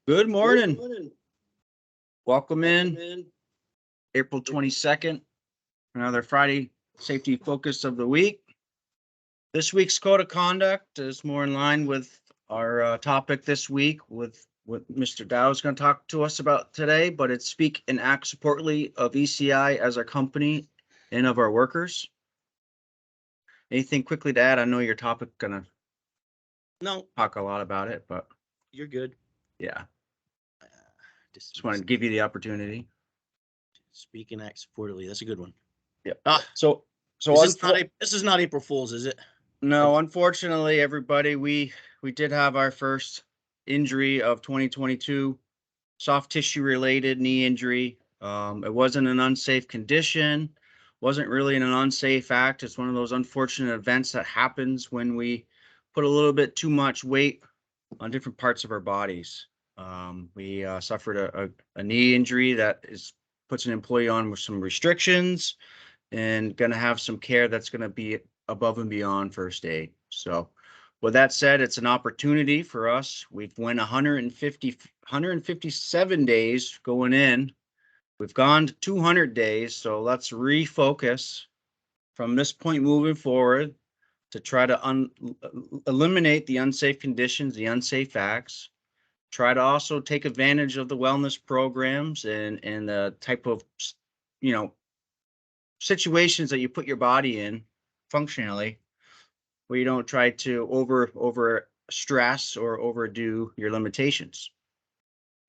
Good morning. Welcome in April 22nd, another Friday safety focus of the week. This week's code of conduct is more in line with our topic this week with what Mr. Dow is going to talk to us about today, but it's speak and act supportly of ECI as a company and of our workers. Anything quickly to add? I know your topic going to talk a lot about it, but you're good. Yeah. Just wanted to give you the opportunity. Speak and act supportively. That's a good one. Yeah. So this is not April Fool's, is it? No, unfortunately, everybody, we did have our first injury of 2022, soft tissue related knee injury. It wasn't an unsafe condition, wasn't really an unsafe act. It's one of those unfortunate events that happens when we put a little bit too much weight on different parts of our bodies. We suffered a knee injury that puts an employee on with some restrictions and going to have some care that's going to be above and beyond first aid. So with that said, it's an opportunity for us. We've went 157 days going in. We've gone to 200 days. So let's refocus from this point moving forward to try to eliminate the unsafe conditions, the unsafe acts. Try to also take advantage of the wellness programs and the type of, situations that you put your body in functionally, where you don't try to over stress or overdo your limitations.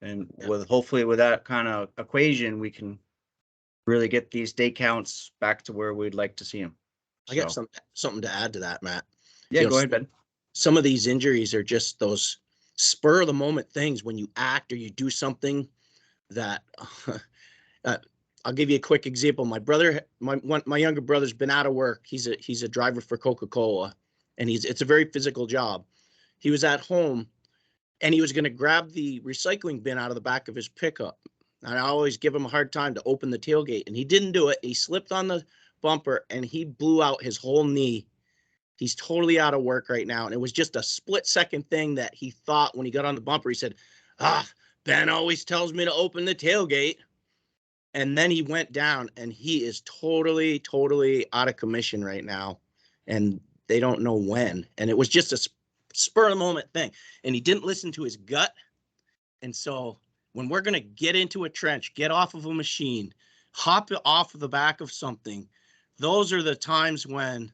And hopefully with that kind of equation, we can really get these day counts back to where we'd like to see them. I got something to add to that, Matt. Yeah, go ahead, Ben. Some of these injuries are just those spur of the moment things when you act or you do something that I'll give you a quick example. My brother, my younger brother's been out of work. He's a driver for Coca-Cola, and it's a very physical job. He was at home, and he was going to grab the recycling bin out of the back of his pickup. And I always give him a hard time to open the tailgate, and he didn't do it. He slipped on the bumper, and he blew out his whole knee. He's totally out of work right now, and it was just a split-second thing that he thought when he got on the bumper. He said, Ben always tells me to open the tailgate. And then he went down, and he is totally, totally out of commission right now. And they don't know when. And it was just a spur of the moment thing. And he didn't listen to his gut. And so when we're going to get into a trench, get off of a machine, hop off of the back of something, those are the times when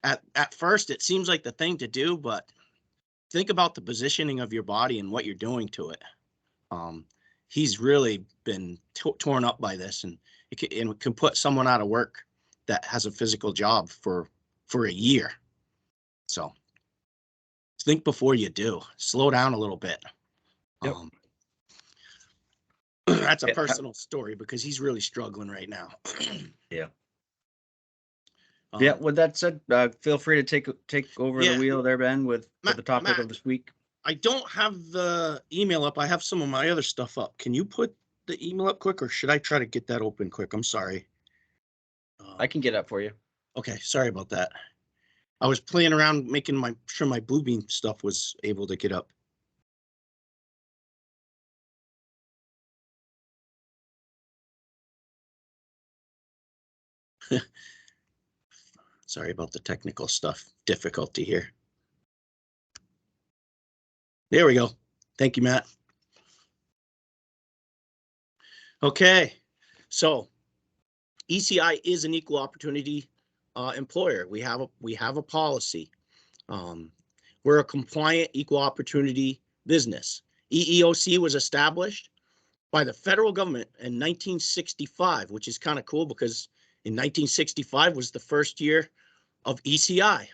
at first it seems like the thing to do, but think about the positioning of your body and what you're doing to it. He's really been torn up by this, and it can put someone out of work that has a physical job for a year. So think before you do. Slow down a little bit. Yep. That's a personal story because he's really struggling right now. Yeah. With that said, feel free to take over the wheel there, Ben, with the topic of this week. I don't have the email up. I have some of my other stuff up. Can you put the email up quick, or should I try to get that open quick? I'm sorry. I can get up for you. Okay, sorry about that. I was playing around making sure my Bluebeam stuff was able to get up. Sorry about the technical stuff, difficulty here. There we go. Thank you, Matt. Okay, so ECI is an equal opportunity employer. We have a policy. We're a compliant equal opportunity business. EEOC was established by the federal government in 1965, which is kind of cool because in 1965 was the first year of ECI.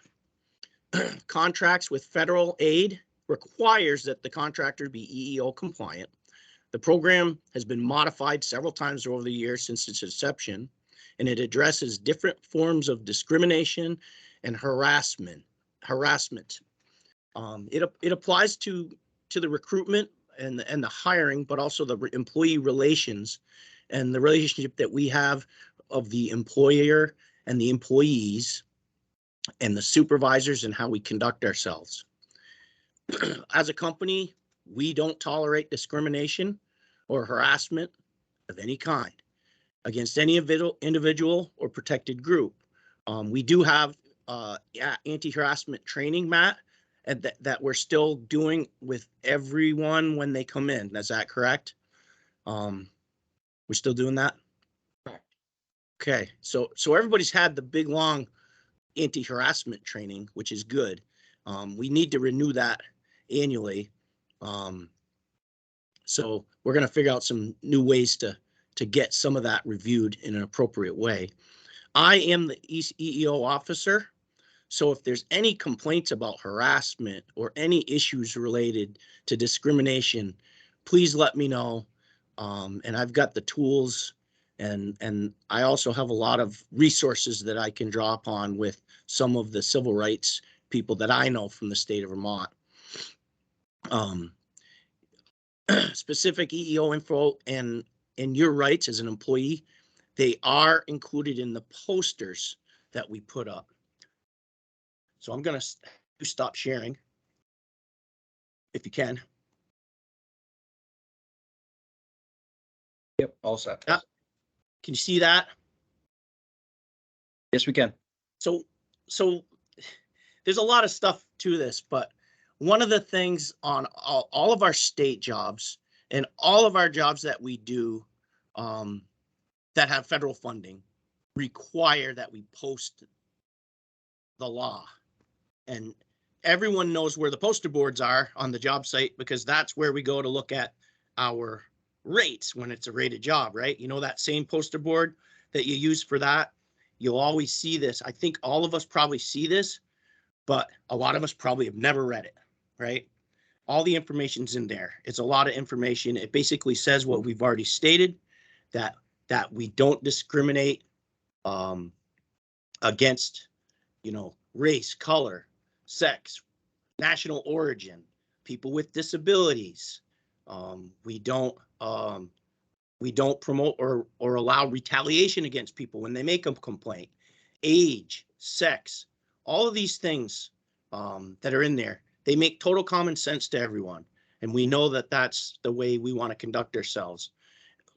Contracts with federal aid requires that the contractor be EEO compliant. The program has been modified several times over the years since its inception, and it addresses different forms of discrimination and harassment. It applies to the recruitment and the hiring, but also the employee relations and the relationship that we have of the employer and the employees and the supervisors and how we conduct ourselves. As a company, we don't tolerate discrimination or harassment of any kind against any individual or protected group. We do have anti-harassment training, Matt, and that we're still doing with everyone when they come in. Is that correct? We're still doing that? Correct. Okay, so everybody's had the big, long anti-harassment training, which is good. We need to renew that annually. So we're going to figure out some new ways to get some of that reviewed in an appropriate way. I am the EEO officer. So if there's any complaints about harassment or any issues related to discrimination, please let me know. And I've got the tools, and I also have a lot of resources that I can draw upon with some of the civil rights people that I know from the state of Vermont. Specific EEO info and your rights as an employee, they are included in the posters that we put up. So I'm going to stop sharing if you can. Yep, all set. Can you see that? Yes, we can. So there's a lot of stuff to this, but one of the things on all of our state jobs and all of our jobs that we do that have federal funding require that we post the law. And everyone knows where the poster boards are on the job site, because that's where we go to look at our rates when it's a rated job, right? You know, that same poster board that you use for that, you'll always see this. I think all of us probably see this, but a lot of us probably have never read it, right? All the information's in there. It's a lot of information. It basically says what we've already stated, that we don't discriminate against, you know, race, color, sex, national origin, people with disabilities. We don't promote or allow retaliation against people when they make a complaint. Age, sex, all of these things that are in there, they make total common sense to everyone. And we know that that's the way we want to conduct ourselves.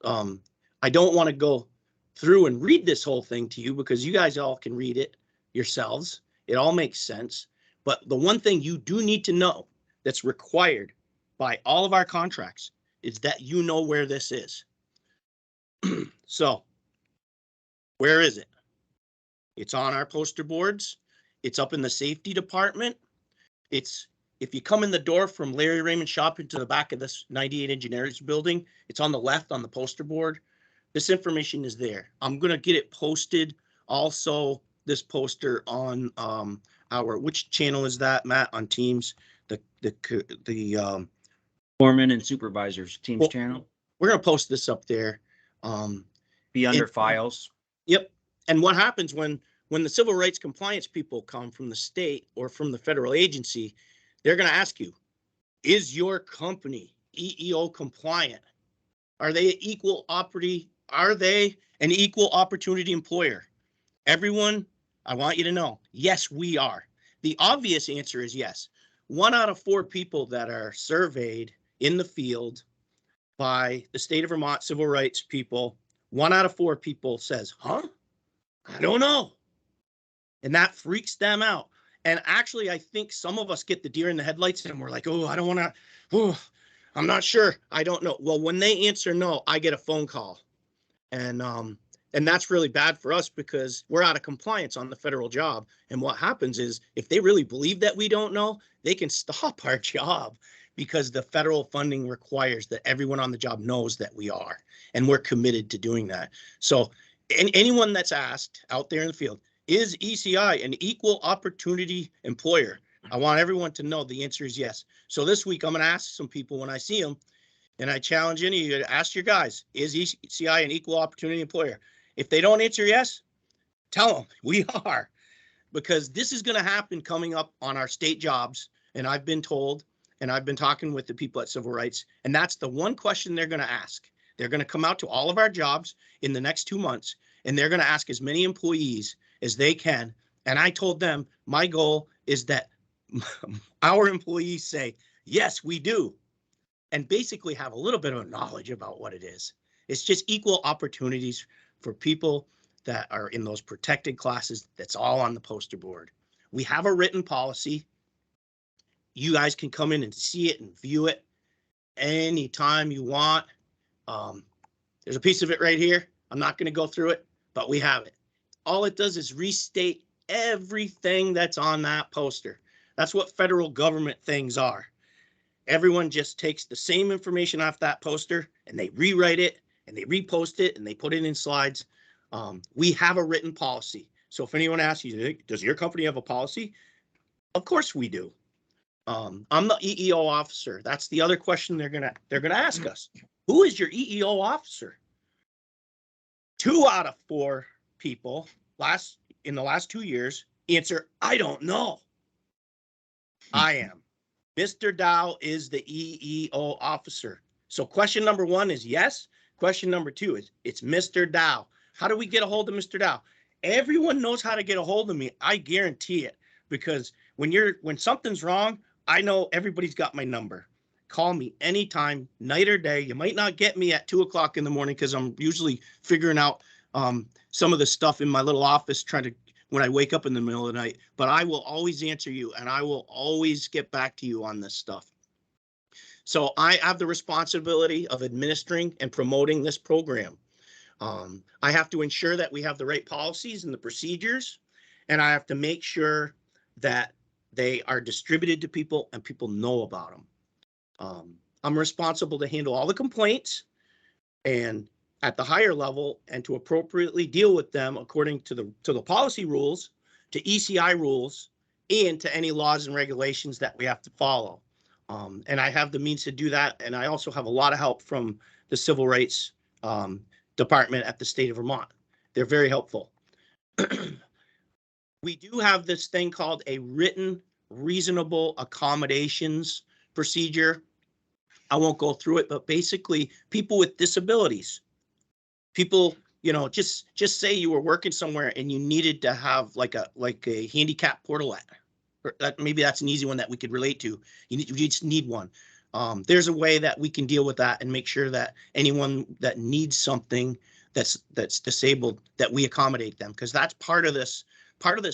I don't want to go through and read this whole thing to you, because you guys all can read it yourselves. It all makes sense. But the one thing you do need to know that's required by all of our contracts is that you know where this is. So where is it? It's on our poster boards. It's up in the safety department. It's, if you come in the door from Larry Raymond Shopping to the back of this 98 Engineers building, it's on the left on the poster board. This information is there. I'm going to get it posted. Also, this poster on our, which channel is that, Matt, on Teams? The Foreman and supervisors Teams channel. We're going to post this up there. Be under files. Yep. And what happens when the civil rights compliance people come from the state or from the federal agency, they're going to ask you, is your company EEO compliant? Are they an equal opportunity? Are they an equal opportunity employer? Everyone, I want you to know, yes, we are. The obvious answer is yes. 1 out of 4 people that are surveyed in the field by the state of Vermont civil rights people, 1 out of 4 people says, huh? I don't know. And that freaks them out. And actually, I think some of us get the deer in the headlights and we're like, oh, I don't want to, oh, I'm not sure. I don't know. Well, when they answer no, I get a phone call. And that's really bad for us, because we're out of compliance on the federal job. And what happens is, if they really believe that we don't know, they can stop our job, because the federal funding requires that everyone on the job knows that we are, and we're committed to doing that. So anyone that's asked out there in the field, is ECI an equal opportunity employer? I want everyone to know the answer is yes. So this week, I'm going to ask some people when I see them, and I challenge any of you to ask your guys, is ECI an equal opportunity employer? If they don't answer yes, tell them we are, because this is going to happen coming up on our state jobs. And I've been told, and I've been talking with the people at Civil Rights, and that's the one question they're going to ask. They're going to come out to all of our jobs in the next 2 months, and they're going to ask as many employees as they can. And I told them my goal is that our employees say, yes, we do. and basically have a little bit of knowledge about what it is. It's just equal opportunities for people that are in those protected classes. That's all on the poster board. We have a written policy. You guys can come in and see it and view it anytime you want. There's a piece of it right here. I'm not going to go through it, but we have it. All it does is restate everything that's on that poster. That's what federal government things are. Everyone just takes the same information off that poster and they rewrite it and they repost it and they put it in slides. We have a written policy. So if anyone asks you, does your company have a policy? Of course we do. I'm the EEO officer. That's the other question they're gonna ask us. Who is your EEO officer? 2 out of 4 people in the last 2 years answer, I don't know. I am. Mr. Dow is the EEO officer. So question number 1 is yes. Question number 2 is it's Mr. Dow. How do we get a hold of Mr. Dow? Everyone knows how to get a hold of me. I guarantee it, because when something's wrong, I know everybody's got my number. Call me anytime, night or day. You might not get me at 2 o'clock in the morning because I'm usually figuring out some of the stuff in my little office when I wake up in the middle of the night, but I will always answer you and I will always get back to you on this stuff. So I have the responsibility of administering and promoting this program. I have to ensure that we have the right policies and the procedures, and I have to make sure that they are distributed to people and people know about them. I'm responsible to handle all the complaints and at the higher level and to appropriately deal with them according to the policy rules, to ECI rules, and to any laws and regulations that we have to follow. And I have the means to do that. And I also have a lot of help from the Civil Rights Department at the state of Vermont. They're very helpful. We do have this thing called a written reasonable accommodations procedure. I won't go through it, but basically people with disabilities, people, just say you were working somewhere and you needed to have like a handicap portalette. Maybe that's an easy one that we could relate to. You just need one. There's a way that we can deal with that and make sure that anyone that needs something that's disabled, that we accommodate them, because that's part of this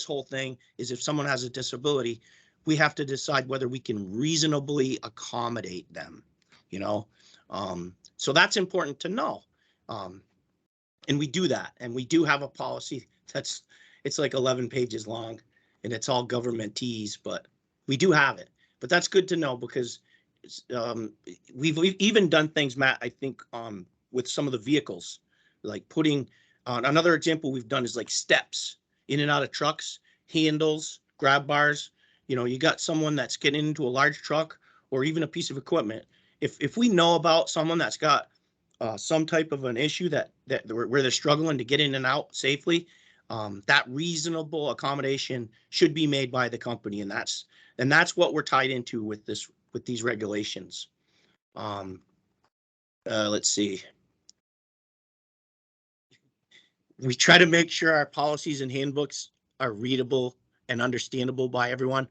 whole thing. Is if someone has a disability, we have to decide whether we can reasonably accommodate them, so that's important to know. And we do that, and we do have a policy it's like 11 pages long and it's all governmentese, but we do have it. But that's good to know, because we've even done things, Matt, I think with some of the vehicles, like putting another example we've done is like steps in and out of trucks, handles, grab bars. You got someone that's getting into a large truck or even a piece of equipment. If we know about someone that's got some type of an issue where they're struggling to get in and out safely, that reasonable accommodation should be made by the company, and that's what we're tied into with these regulations. Let's see. We try to make sure our policies and handbooks are readable and understandable by everyone.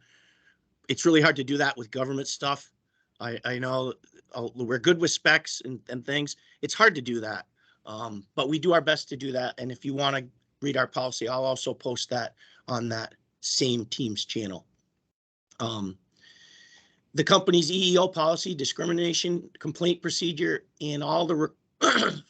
It's really hard to do that with government stuff. I know we're good with specs and things. It's hard to do that, but we do our best to do that. And if you want to read our policy, I'll also post that on that same Teams channel. The company's EEO policy, discrimination complaint procedure, and all the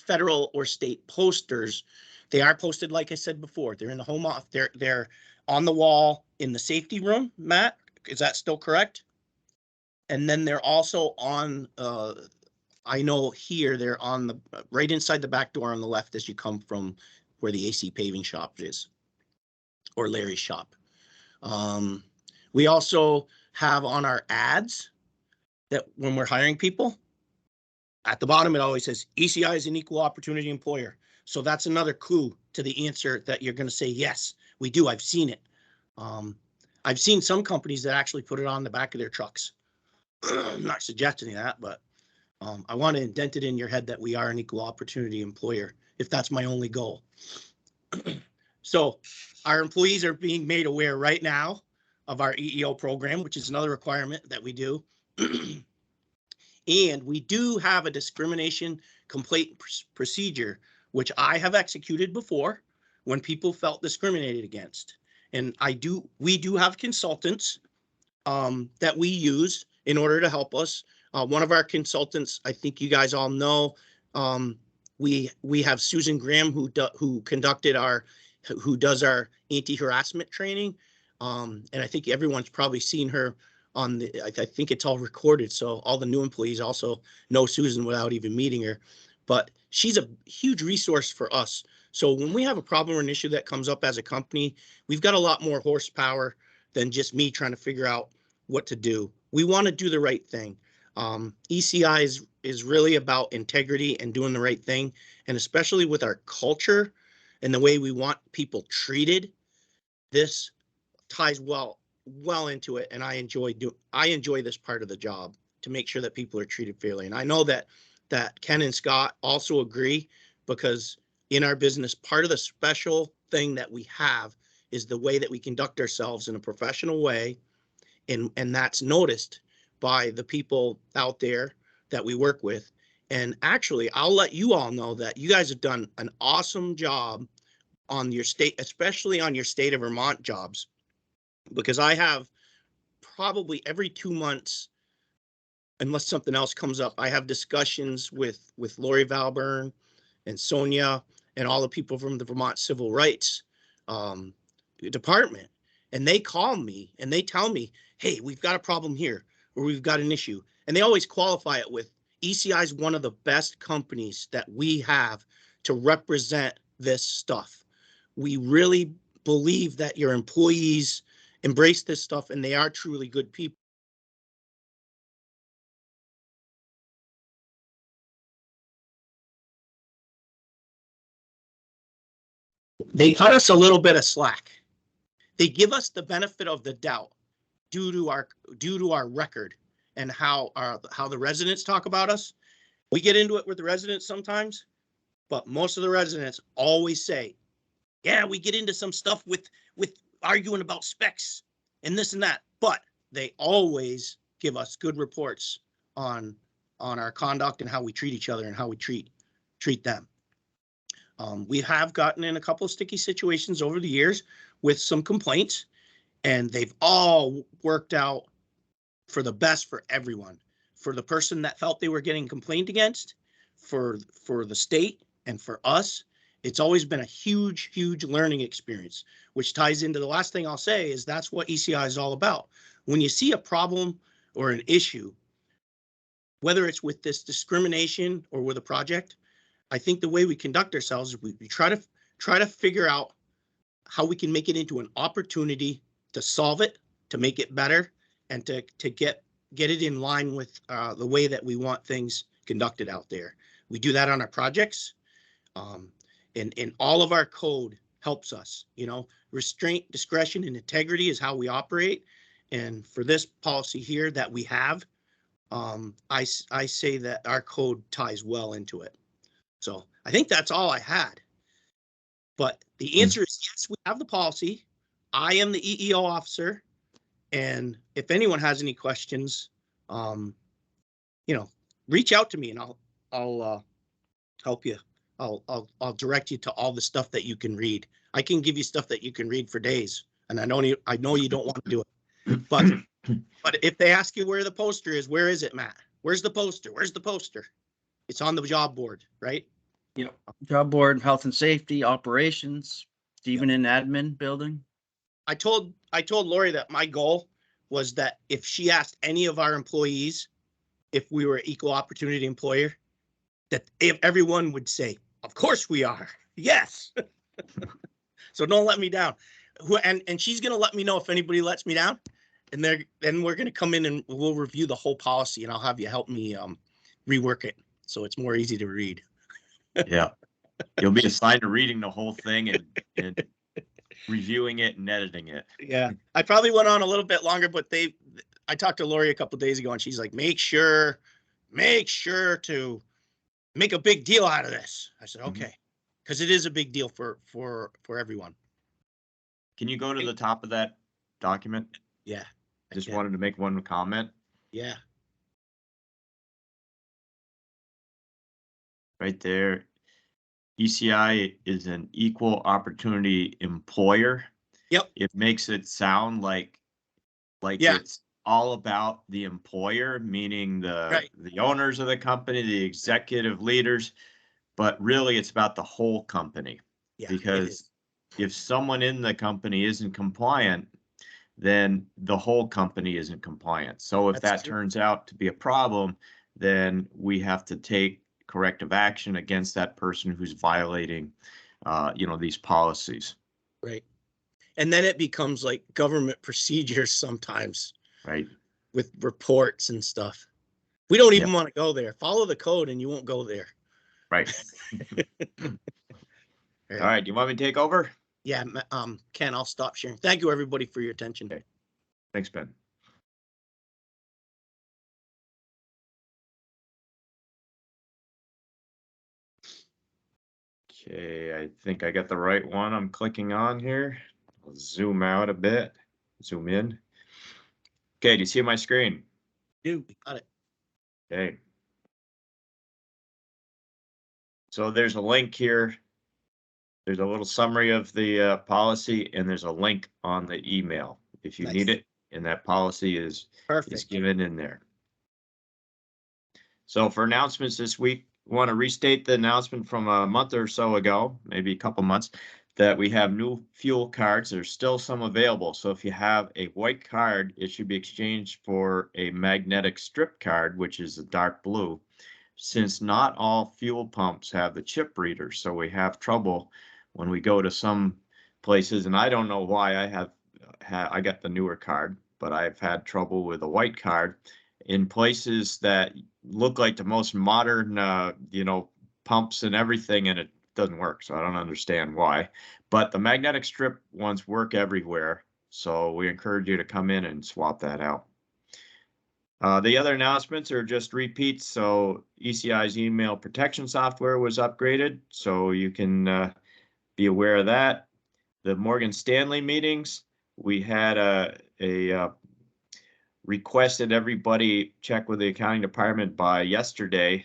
federal or state posters, they are posted, like I said before. They're in the home office. They're on the wall in the safety room. Matt, is that still correct? And then they're also on, I know here, they're on right inside the back door on the left as you come from where the AC paving shop is, or Larry's shop. We also have on our ads that when we're hiring people, at the bottom, it always says ECI is an equal opportunity employer. So that's another clue to the answer that you're going to say, yes, we do. I've seen it. I've seen some companies that actually put it on the back of their trucks. I'm not suggesting that, but I want to indent it in your head that we are an equal opportunity employer, if that's my only goal. So our employees are being made aware right now of our EEO program, which is another requirement that we do. And we do have a discrimination complaint procedure, which I have executed before when people felt discriminated against. And we do have consultants that we use in order to help us. One of our consultants, I think you guys all know, we have Susan Graham who does our anti-harassment training. And I think everyone's probably seen her on the, I think it's all recorded. So all the new employees also know Susan without even meeting her, but she's a huge resource for us. So when we have a problem or an issue that comes up as a company, we've got a lot more horsepower than just me trying to figure out what to do. We want to do the right thing. ECI is really about integrity and doing the right thing. And especially with our culture and the way we want people treated, this ties well into it. And I enjoy this part of the job, to make sure that people are treated fairly. And I know that Ken and Scott also agree, because in our business, part of the special thing that we have is the way that we conduct ourselves in a professional way. And that's noticed by the people out there that we work with. And actually, I'll let you all know that you guys have done an awesome job on your state, especially on your state of Vermont jobs, because I have probably every 2 months, unless something else comes up, I have discussions with Lori Valburn and Sonia and all the people from the Vermont Civil Rights Department. And they call me and they tell me, hey, we've got a problem here, or we've got an issue. And they always qualify it with, ECI is one of the best companies that we have to represent this stuff. We really believe that your employees embrace this stuff, and they are truly good people. They cut us a little bit of slack. They give us the benefit of the doubt due to our record and how the residents talk about us. We get into it with the residents sometimes, but most of the residents always say, yeah, we get into some stuff with arguing about specs and this and that, but they always give us good reports on our conduct and how we treat each other and how we treat them. We have gotten in a couple of sticky situations over the years with some complaints, and they've all worked out for the best for everyone. For the person that felt they were getting complained against, for the state, and for us, it's always been a huge, huge learning experience, which ties into the last thing I'll say is that's what ECI is all about. When you see a problem or an issue, whether it's with this discrimination or with a project, I think the way we conduct ourselves is we try to figure out how we can make it into an opportunity to solve it, to make it better, and to get it in line with the way that we want things conducted out there. We do that on our projects, and all of our code helps us. Restraint, discretion, and integrity is how we operate. And for this policy here that we have, I say that our code ties well into it. So I think that's all I had. But the answer is yes, we have the policy. I am the EEO officer. And if anyone has any questions, reach out to me and I'll help you. I'll direct you to all the stuff that you can read. I can give you stuff that you can read for days. And I know you don't want to do it. But if they ask you where the poster is, where is it, Matt? Where's the poster? Where's the poster? It's on the job board, right? Yep. Job board, health and safety, operations, even in admin building. I told Lori that my goal was that if she asked any of our employees if we were an equal opportunity employer, that if everyone would say, of course we are. Yes. So don't let me down. And she's going to let me know if anybody lets me down. And then we're going to come in and we'll review the whole policy, and I'll have you help me rework it so it's more easy to read. Yeah. You'll be assigned to reading the whole thing and reviewing it and editing it. Yeah. I probably went on a little bit longer, but I talked to Lori a couple of days ago and she's like, make sure to make a big deal out of this. I said, okay. Because it is a big deal for everyone. Can you go to the top of that document? Yeah. Just wanted to make one comment. Yeah. right there. ECI is an equal opportunity employer. Yep. It makes it sound like Yeah. it's all about the employer, meaning Right. the owners of the company, the executive leaders, but really it's about the whole company. Yeah, it is. Because if someone in the company isn't compliant, then the whole company isn't compliant. So if That's that true. turns out to be a problem, then we have to take corrective action against that person who's violating, these policies. Right. And then it becomes like government procedures sometimes Right. with reports and stuff. We don't even Yep. want to go there. Follow the code and you won't go there. Right. All right. Do you want me to take over? Yeah. Ken, I'll stop sharing. Thank you, everybody, for your attention. Okay. Thanks, Ben. Okay, I think I got the right one I'm clicking on here. I'll zoom out a bit, zoom in. Okay, do you see my screen? Dude, got it. Okay. So there's a link here. There's a little summary of the policy, and there's a link on the email if you need Nice. it, and that policy is Perfect. given in there. So for announcements this week, want to restate the announcement from a month or so ago, maybe a couple months, that we have new fuel cards. There's still some available. So if you have a white card, it should be exchanged for a magnetic strip card, which is a dark blue. Since not all fuel pumps have the chip reader, so we have trouble when we go to some places, and I don't know why. I got the newer card, but I've had trouble with a white card in places that look like the most modern, pumps and everything, and it doesn't work. So I don't understand why. But the magnetic strip ones work everywhere, so we encourage you to come in and swap that out. The other announcements are just repeats. So ECI's email protection software was upgraded, so you can be aware of that. The Morgan Stanley meetings, we had a requested everybody check with the accounting department by yesterday.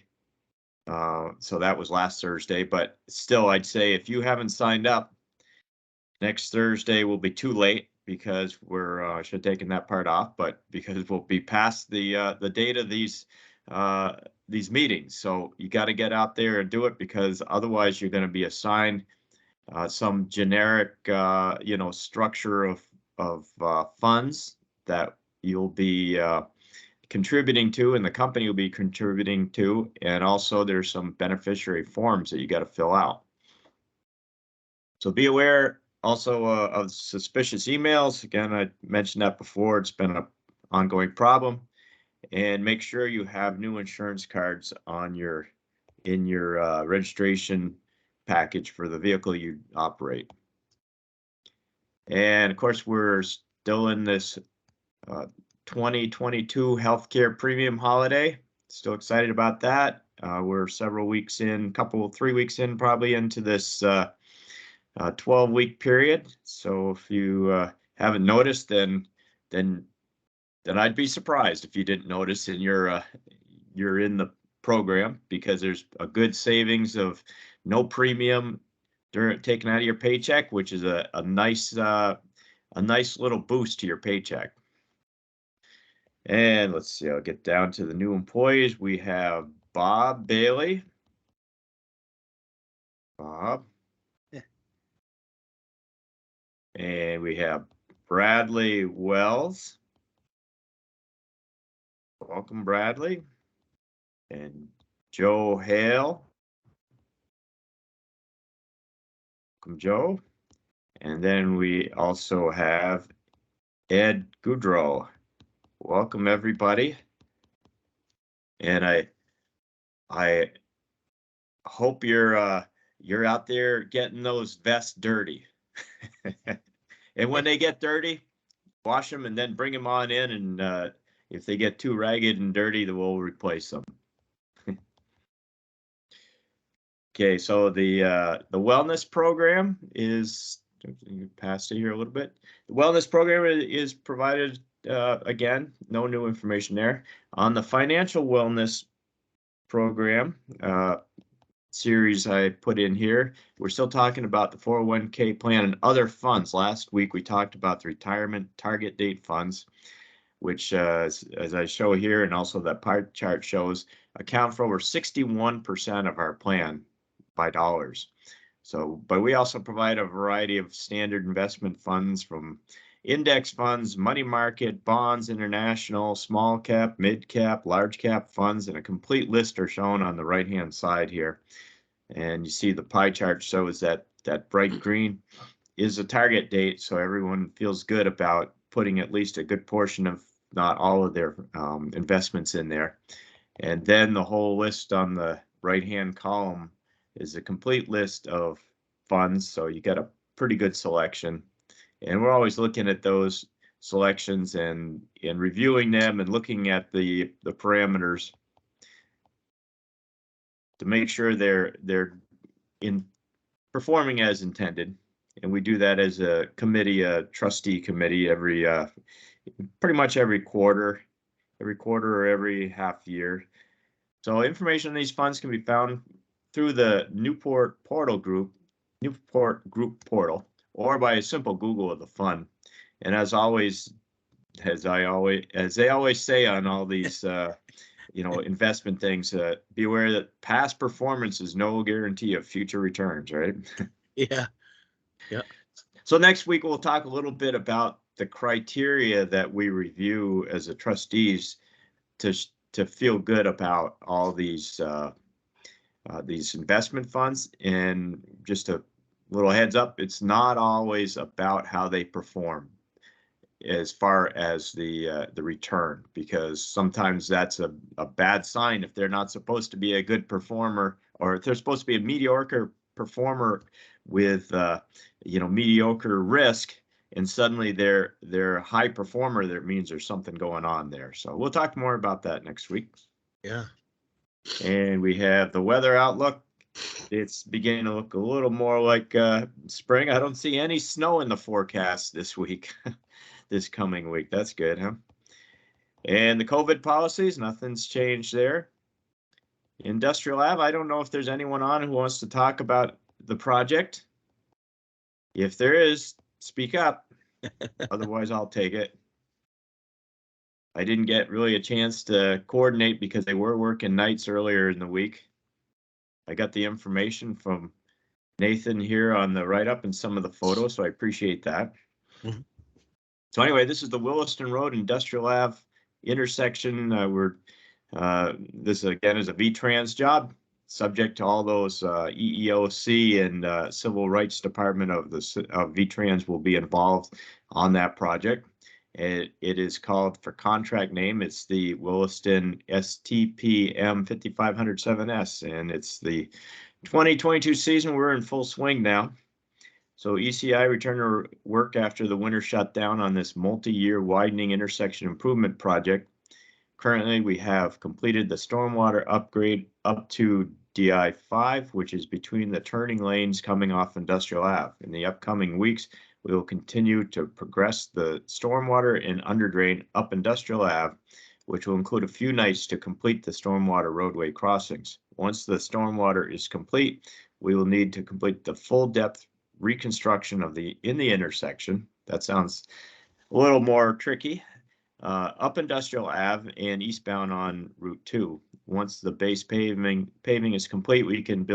So that was last Thursday, but still, I'd say if you haven't signed up, next Thursday will be too late because we're should have taken that part off, but because we'll be past the date of these meetings. So you got to get out there and do it, because otherwise you're going to be assigned some generic structure of funds that you'll be contributing to, and the company will be contributing to, and also there's some beneficiary forms that you got to fill out. So be aware also of suspicious emails. Again, I mentioned that before. It's been an ongoing problem. And make sure you have new insurance cards on in your registration package for the vehicle you operate. And of course, we're still in this 2022 healthcare premium holiday. Still excited about that. We're several weeks in, 3 weeks in, probably into this 12-week period. So if you haven't noticed, then I'd be surprised if you didn't notice, and you're in the program, because there's a good savings of no premium taken out of your paycheck, which is a nice little boost to your paycheck. And let's see, I'll get down to the new employees. We have Bob Bailey. Bob. Yeah. And we have Bradley Wells. Welcome, Bradley. And Joe Hale. Welcome, Joe. And then we also have Ed Goudreau. Welcome, everybody. And I hope you're out there getting those vests dirty. And when they get dirty, wash them and then bring them on in. And if they get too ragged and dirty, then we'll replace them. Okay, so the wellness program is, past it here a little bit. The wellness program is provided, again, no new information there. On the financial wellness program, series I put in here. We're still talking about the 401k plan and other funds. Last week, we talked about the retirement target date funds, which, as I show here, and also that pie chart shows, account for over 61% of our plan by dollars. So, but we also provide a variety of standard investment funds, from index funds, money market, bonds, international, small cap, mid cap, large cap funds, and a complete list are shown on the right-hand side here. And you see the pie chart shows that bright green is a target date, so everyone feels good about putting at least a good portion of, not all of their investments in there. And then the whole list on the right-hand column is a complete list of funds, so you get a pretty good selection. And we're always looking at those selections and reviewing them and looking at the parameters to make sure they're in performing as intended. And we do that as a committee, a trustee committee, every pretty much every quarter or every half year. So information on these funds can be found through the Newport Group portal, or by a simple Google of the fund. And as always, as they always say on all these investment things, be aware that past performance is no guarantee of future returns, right? Yeah. Yeah. So next week we'll talk a little bit about the criteria that we review as a trustees to feel good about all these investment funds. And just a little heads up, it's not always about how they perform as far as the return, because sometimes that's a bad sign if they're not supposed to be a good performer, or if they're supposed to be a mediocre performer with mediocre risk, and suddenly they're a high performer. That means there's something going on there. So we'll talk more about that next week. Yeah. And we have the weather outlook. It's beginning to look a little more like spring. I don't see any snow in the forecast this week, this coming week. That's good, huh? And the COVID policies, nothing's changed there. Industrial Lab, I don't know if there's anyone on who wants to talk about the project. If there is, speak up. Otherwise, I'll take it. I didn't get really a chance to coordinate because they were working nights earlier in the week. I got the information from Nathan here on the write-up and some of the photos, so I appreciate that. Mhm. So anyway, this is the Williston Road Industrial Ave intersection. This again is a V-Trans job, subject to all those EEOC and Civil Rights Department of V-Trans will be involved on that project. It is called, for contract name, it's the Williston STPM 5507S, and it's the 2022 season. We're in full swing now. So ECI returned to work after the winter shutdown on this multi-year widening intersection improvement project. Currently, we have completed the stormwater upgrade up to DI5, which is between the turning lanes coming off Industrial Ave. In the upcoming weeks, we will continue to progress the stormwater and underdrain up Industrial Ave, which will include a few nights to complete the stormwater roadway crossings. Once the stormwater is complete, we will need to complete the full depth reconstruction in the intersection. That sounds a little more tricky. Up Industrial Ave and eastbound on Route 2. Once the base paving is complete, we can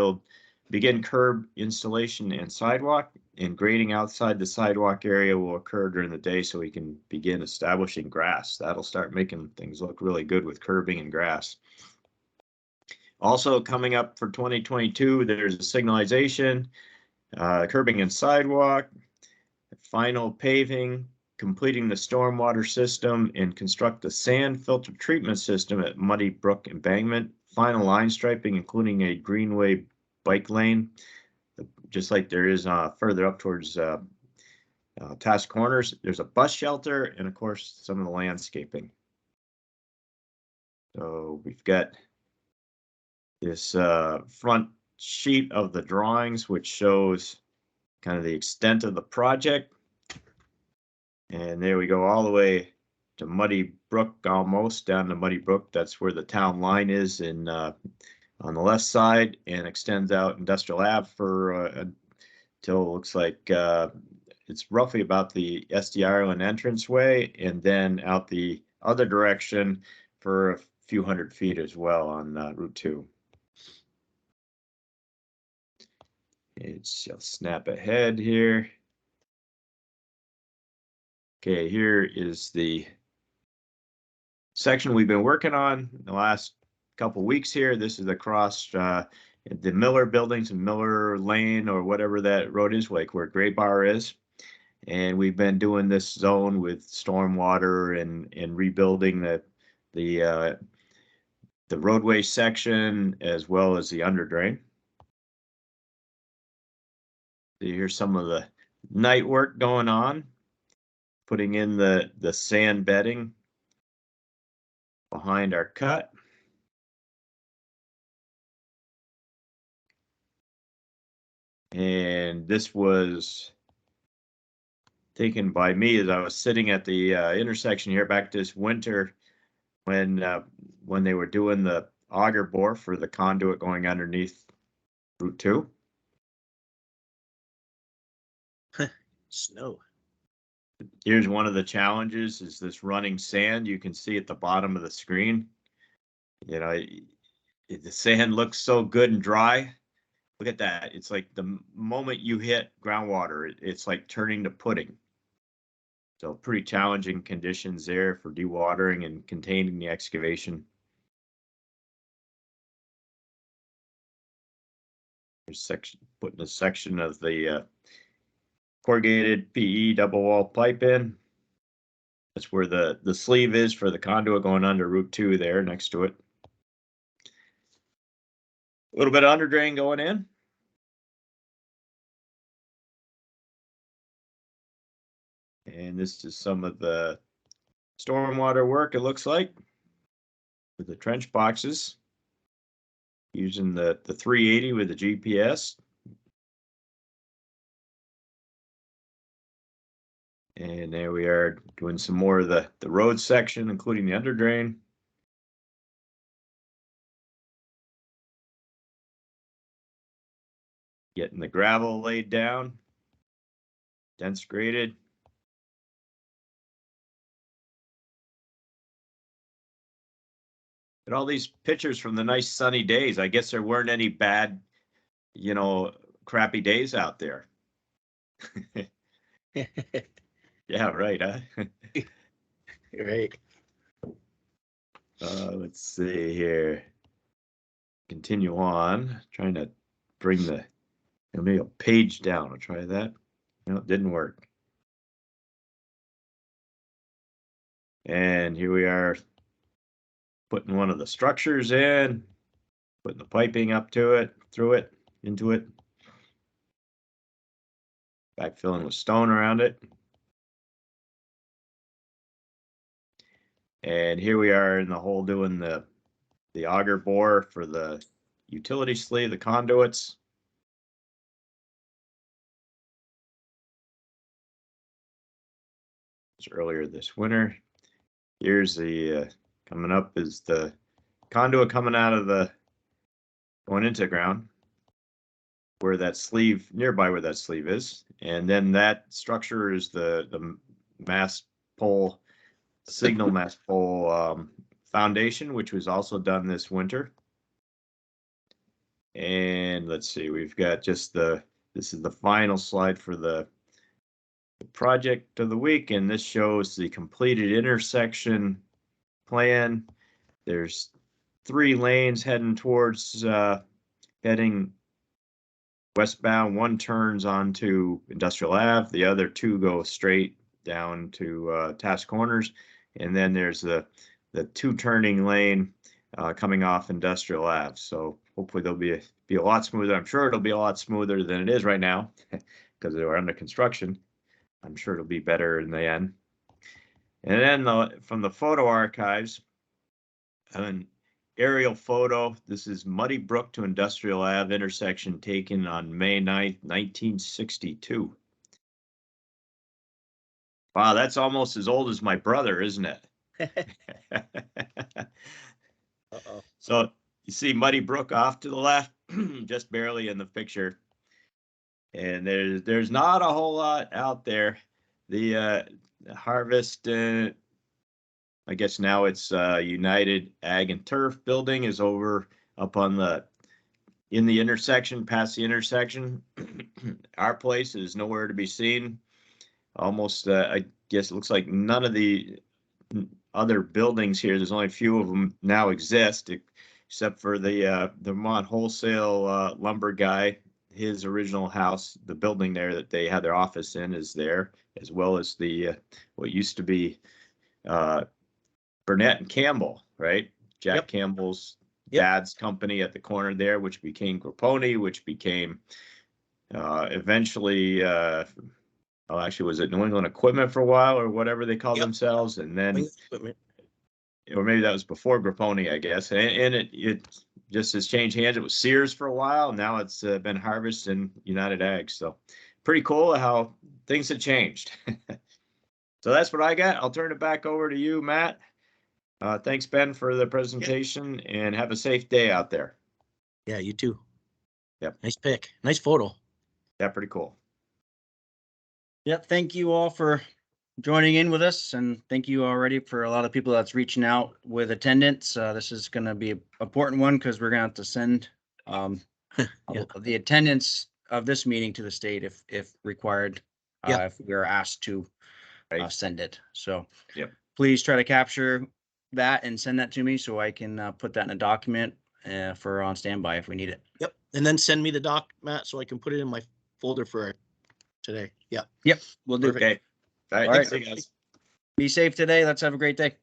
begin curb installation and sidewalk, and grading outside the sidewalk area will occur during the day, so we can begin establishing grass. That'll start making things look really good with curbing and grass. Also coming up for 2022, there's a signalization, curbing and sidewalk, final paving, completing the stormwater system, and construct the sand filter treatment system at Muddy Brook Embankment. Final line striping, including a greenway bike lane, just like there is further up towards Task Corners. There's a bus shelter, and of course, some of the landscaping. So we've got this front sheet of the drawings, which shows kind of the extent of the project. And there we go, all the way to Muddy Brook, almost down to Muddy Brook. That's where the town line is in on the left side and extends out Industrial Ave for until it looks like it's roughly about the SD Ireland entranceway, and then out the other direction for a few hundred feet as well on Route 2. I'll snap ahead here. Okay, here is the section we've been working on the last couple weeks here. This is across the Miller buildings and Miller Lane, or whatever that road is, like where Gray Bar is. And we've been doing this zone with stormwater and rebuilding the roadway section as well as the underdrain. So here's some of the night work going on, putting in the sand bedding behind our cut. And this was taken by me as I was sitting at the intersection here back this winter when they were doing the auger bore for the conduit going underneath Route 2. Snow. Here's one of the challenges, is this running sand. You can see at the bottom of the screen, you know, the sand looks so good and dry. Look at that. It's like the moment you hit groundwater, it's like turning to pudding. So pretty challenging conditions there for dewatering and containing the excavation. Here's putting a section of the corrugated PE double wall pipe in. That's where the sleeve is for the conduit going under Route 2 there next to it. A little bit of underdrain going in. And this is some of the stormwater work, it looks like, with the trench boxes, using the 380 with the GPS. And there we are doing some more of the road section, including the underdrain. Getting the gravel laid down, dense graded. And all these pictures from the nice sunny days. I guess there weren't any bad, crappy days out there. Yeah, right, huh? Right. Let's see here. Continue on. Trying to bring maybe a page down. I'll try that. No, it didn't work. And here we are putting one of the structures in, putting the piping up to it, through it, into it. Backfilling with stone around it. And here we are in the hole doing the auger bore for the utility sleeve, the conduits. It's earlier this winter. Here's the coming up is the conduit coming out of going into the ground, where that sleeve, nearby where that sleeve is. And then that structure is the mast pole, signal mast pole foundation, which was also done this winter. And let's see, we've got just this is the final slide for the project of the week, and this shows the completed intersection plan. There's 3 lanes heading towards heading westbound. One turns onto Industrial Ave, the other 2 go straight down to Taft Corners, and then there's the 2 turning lane coming off Industrial Ave. So hopefully they'll be a lot smoother. I'm sure it'll be a lot smoother than it is right now because they were under construction. I'm sure it'll be better in the end. And then from the photo archives, an aerial photo. This is Muddy Brook to Industrial Ave intersection taken on May 9th, 1962. Wow, that's almost as old as my brother, isn't it? Uh-oh. So You see Muddy Brook off to the left, just barely in the picture. And there's not a whole lot out there. The Harvest, I guess now it's United Ag and Turf building is over up on in the intersection, past the intersection. Our place is nowhere to be seen. Almost, I guess it looks like none of the other buildings here, there's only a few of them now exist, except for the Vermont wholesale lumber guy. His original house, the building there that they had their office in, is there, as well as the what used to be Burnett and Campbell, right? Jack Yep. Campbell's Yep. dad's company at the corner there, which became Grapponi, which became eventually, actually, was it New England Equipment for a while or whatever they called Yep. themselves? And then, Equipment. or maybe that was before Grapponi, I guess. And it just has changed hands. It was Sears for a while. Now it's been Harvest and United Ag. So pretty cool how things have changed. So that's what I got. I'll turn it back over to you, Matt. Thanks, Ben, for the presentation, and have a safe day out there. Yeah, you too. Yep. Nice pick. Nice photo. Yeah, pretty cool. Yep, thank you all for joining in with us, and thank you already for a lot of people that's reaching out with attendance. This is going to be an important one because we're going to have to send Yeah. the attendance of this meeting to the state if required, Yeah. if we are asked to Right. send it. So Yep. please try to capture that and send that to me so I can put that in a document for on standby if we need it. Yep. And then send me the doc, Matt, so I can put it in my folder for today. Yeah. Yep, we'll do. Okay. All right. All right. Thanks, guys. Be safe today. Let's have a great day.